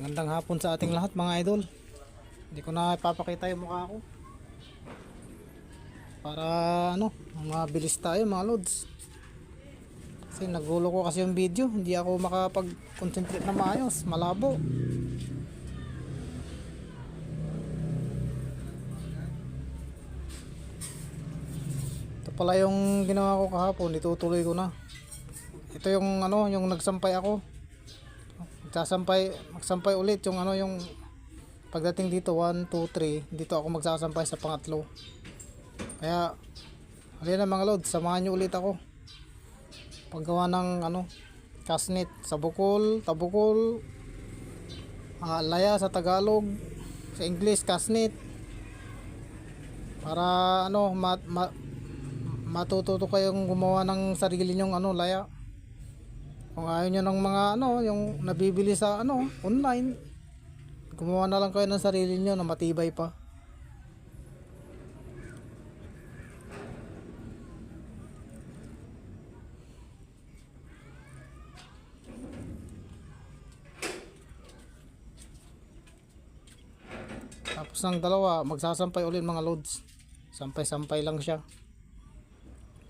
Magandang hapon sa ating lahat mga idol. Hindi ko na ipapakita yung mukha ko para mabilis tayo mga lods. Kasi nagulo ko kasi yung video, hindi ako makapag-concentrate na maayos, malabo. Ito pala yung ginawa ko kahapon, itutuloy ko na. Ito yung yung nagsampay ako. Magsampay ulit yung yung pagdating dito 1, 2, 3, dito ako magsasampay sa pangatlo. Kaya halina mga lods, samahan nyo ulit ako paggawa ng kasnet sa Bukol, Tabukol, Laya sa Tagalog, sa English kasnet, para matututo kayong gumawa ng sarili nyong laya. Kung ayaw nyo ng mga yung nabibili sa online, gumawa na lang kayo ng sarili nyo na matibay pa. Tapos ng dalawa, magsasampay ulit mga loads. Sampay-sampay lang siya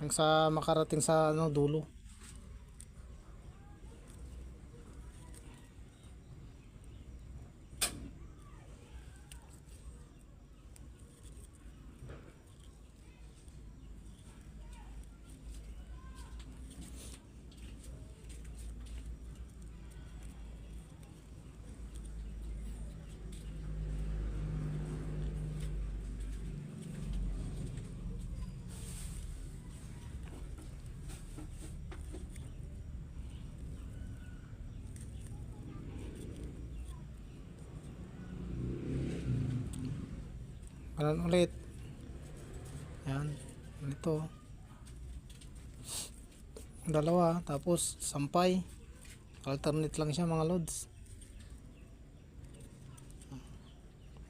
hanggang sa makarating sa dulo. Ganun ulit. Yan. Ito. Dalawa. Tapos sampay. Alternate lang siya mga loads.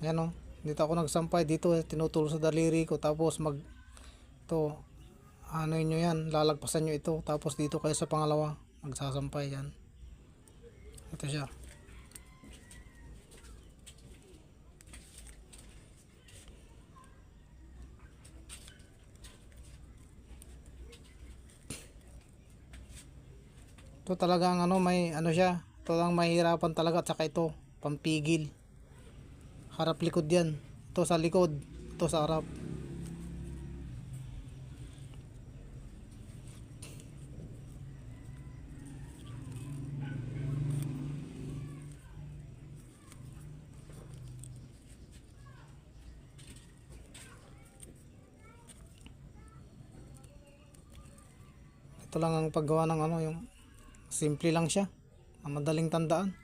Yan o. Dito ako nagsampay. Dito tinutulo sa daliri ko. Tapos ito. Nyo yan. Lalagpasan nyo ito. Tapos dito kayo sa pangalawa. Magsasampay yan. Ito siya. Ito talagang may siya. Ito lang mahirapan talaga, at saka ito pampigil. Harap likod yan. Ito sa likod, ito sa harap. Ito lang ang paggawa ng yung simple lang siya, madaling tandaan.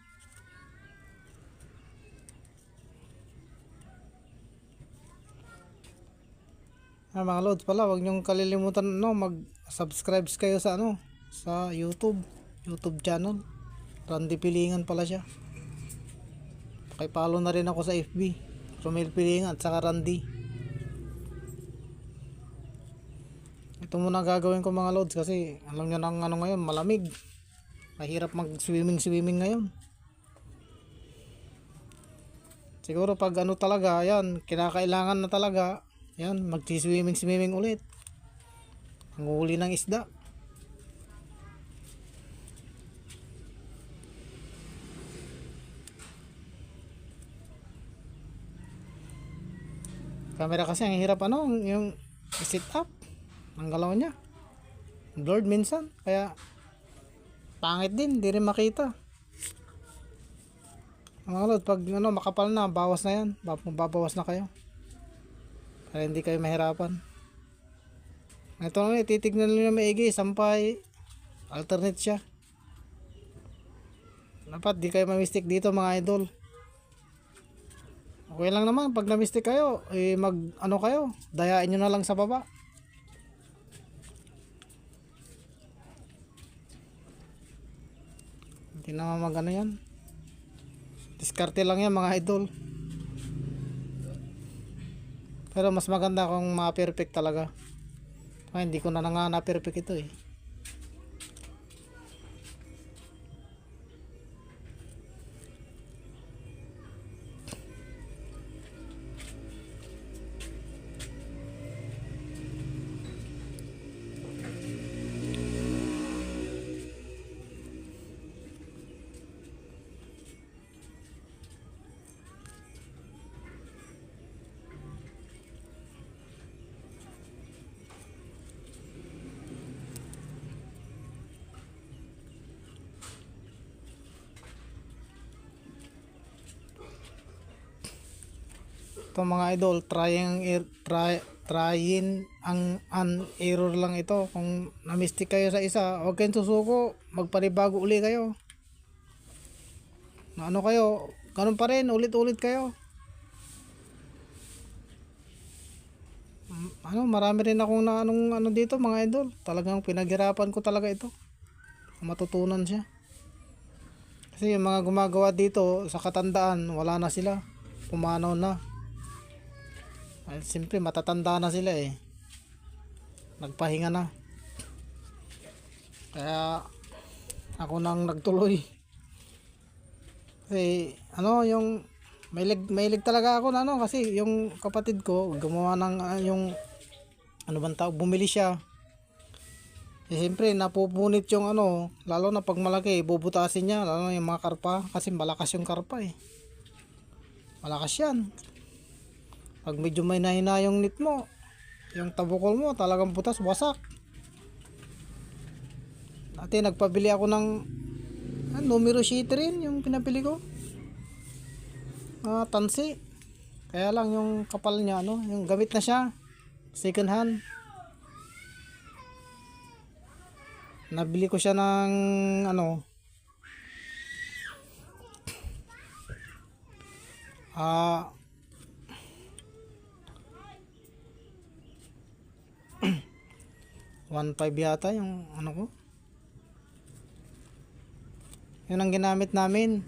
Mga loads pala, huwag niyong kalilimutan mag-subscribe kayo sa sa YouTube channel. Randy Pilingan pala siya. Paki-follow na rin ako sa FB, Romel Pilingan at saka Randy. Ito muna gagawin ko mga loads kasi alam niyo nang ngayon malamig. Mahirap mag-swimming ngayon. Siguro pag talaga, yan, kinakailangan na talaga, yan, mag-swimming ulit. Ang huli ng isda. Camera kasi ang hirap yung sit up. Ang galaw niya. Blurred minsan, kaya pangit din, di rin makita. Mga lod, pag makapal na, bawas na yan. Babawas na kayo para hindi kayo mahirapan. Ito na, titignan nyo maigi, sampay, alternate siya. Dapat di kayo ma-mistake dito mga idol. Okay lang naman pag na-mistake kayo, kayo, dayain nyo na lang sa baba. Hindi naman magano yan. Diskarte lang yan mga idol. Pero mas maganda kung ma-perfect talaga. Hindi ko na nga na-perfect ito eh. Ito mga idol, trying ang error lang ito. Kung na-mistake kayo sa isa, huwag kayong susuko, magpanibago uli kayo. Ano kayo, ganun pa rin, ulit-ulit kayo. Marami rin akong na ano dito mga idol. Talagang pinaghirapan ko talaga ito. Matutunan siya. Kasi yung mga gumagawa dito sa katandaan, wala na sila. Pumanaw na. Ay, siyempre matatanda na sila eh. Nagpahinga na. Kaya ako nang nagtuloy. Kasi yung mahilig talaga ako na kasi yung kapatid ko gumawa ng yung bang tawag, bumili siya. Siyempre napupunit yung lalo na pag malaki, bubutasin niya, lalo na yung mga karpa kasi malakas yung karpa eh. Malakas yan. Pag medyo may nahina yung nit mo, yung tabukol mo talagang butas, wasak. Dati nagpabili ako ng numero sheet rin yung pinabili ko. Tansi. Kaya lang yung kapal niya yung gamit na siya. Second hand. Nabili ko siya ng 1.5 yata yung ko. Yun ang ginamit namin.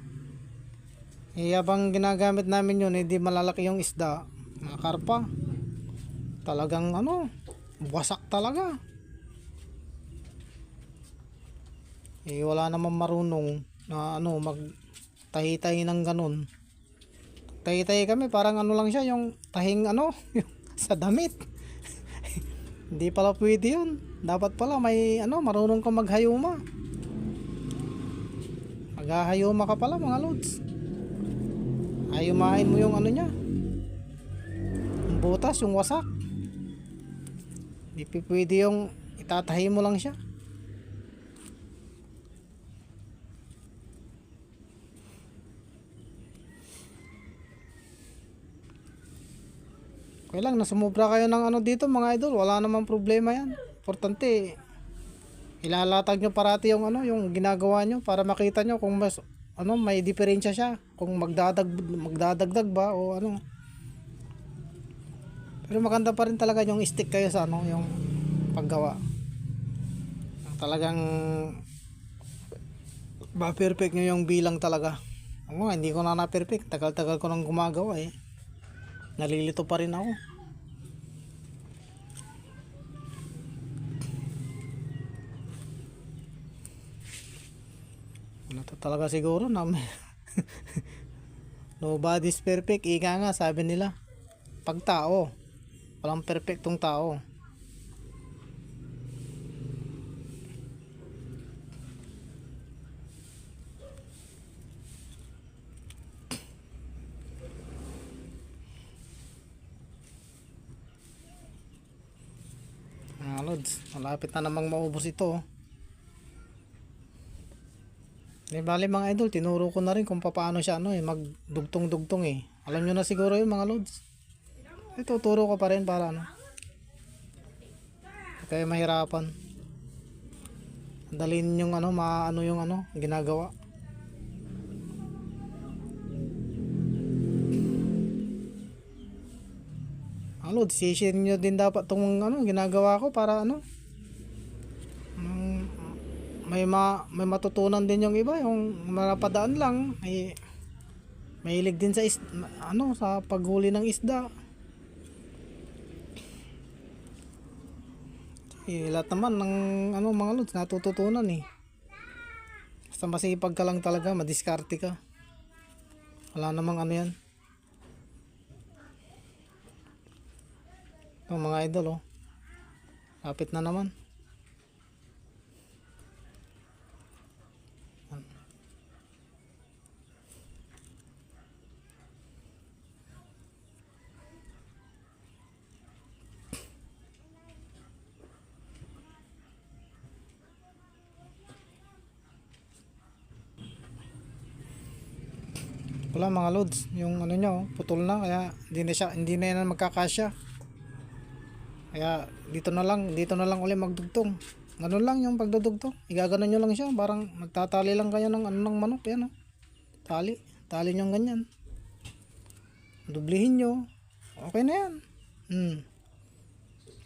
Habang ginagamit namin yun, hindi malalaki yung isda. Mga karpa. Talagang wasak talaga. Wala namang marunong na magtahi-tahi ng ganun. Tahi-tahi kami, parang lang siya, yung tahing sa damit. Hindi pala pwede yun. Dapat pala may marunong kang maghayuma. Maghahayuma ka pala mga lods. Hayumain mo yung niya. Yung butas, yung wasak. Hindi pwede yung itatahi mo lang siya. Kaya lang, nasumubra kayo ng dito mga idol, wala namang problema yan. Importante, ilalatag nyo parati yung yung ginagawa nyo para makita nyo kung mas may diferensya siya, kung magdadagdag ba o Pero maganda pa rin talaga yung stick kayo sa yung paggawa. Talagang ba-perfect nyo yung bilang talaga. Hindi ko na perfect, tagal-tagal ko nang gumagawa eh. Nalilito pa rin ako. Ito talaga siguro na nobody's perfect, ika nga sabi nila. Pag tao, walang perfectong tao. Lods, malapit na namang maubos ito. Bali mga idol, tinuro ko na rin kung paano siya magdugtong-dugtong eh. Alam nyo na siguro yun mga lods. Ito, turo ko pa rin para kaya mahirapan. Dalhin yung yung ginagawa. Lods, share nyo din dapat tong ginagawa ko para may matutunan din yung iba, yung manapadaan lang ay mahilig din sa sa paghuli ng isda. Lahat naman ng mga lods natututunan eh. Basta masipag ka lang talaga, madiskarte ka. Wala namang yan. Ito mga idol lapit na naman. Wala mga loads, yung ano niya putol na, kaya hindi na yan magkakasya. Kaya dito na lang uli magdugtong. Ganun lang yung pagdudugtong. Igaganon nyo lang siya, parang magtatali lang kayo ng ano ng manok, yan Tali nyo ganyan. Dublihin nyo. Okay na yan.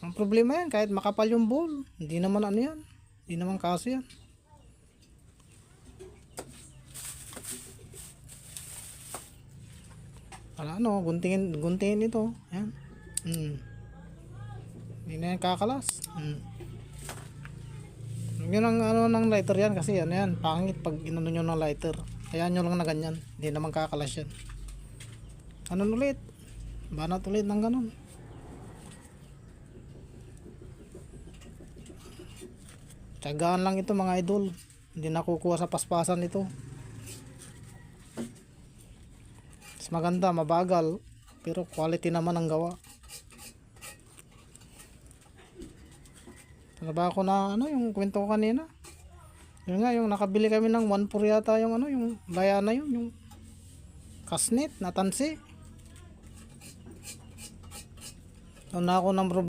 Ang problema yan, kahit makapal yung ball, hindi naman ano yan. Hindi naman kaso yan. Guntingin ito. Yan. Hindi na yan kakalas. Yun ang ano ng lighter yan, kasi ano yan, pangit pag inano nyo ng lighter. Hayaan nyo lang na ganyan. Hindi naman kakalas yan. Ano ulit? Banat ulit ng ganun. Tiyagaan lang ito mga idol. Hindi nakukuha sa paspasan ito. Mas maganda, mabagal, pero quality naman ang gawa. Ano ba ako na ano yung kwento ko kanina? Yun nga, yung nakabili kami ng 1.4 yata yung ano, yung Bayana yun, yung kasnet na tansi. Doon na ako ng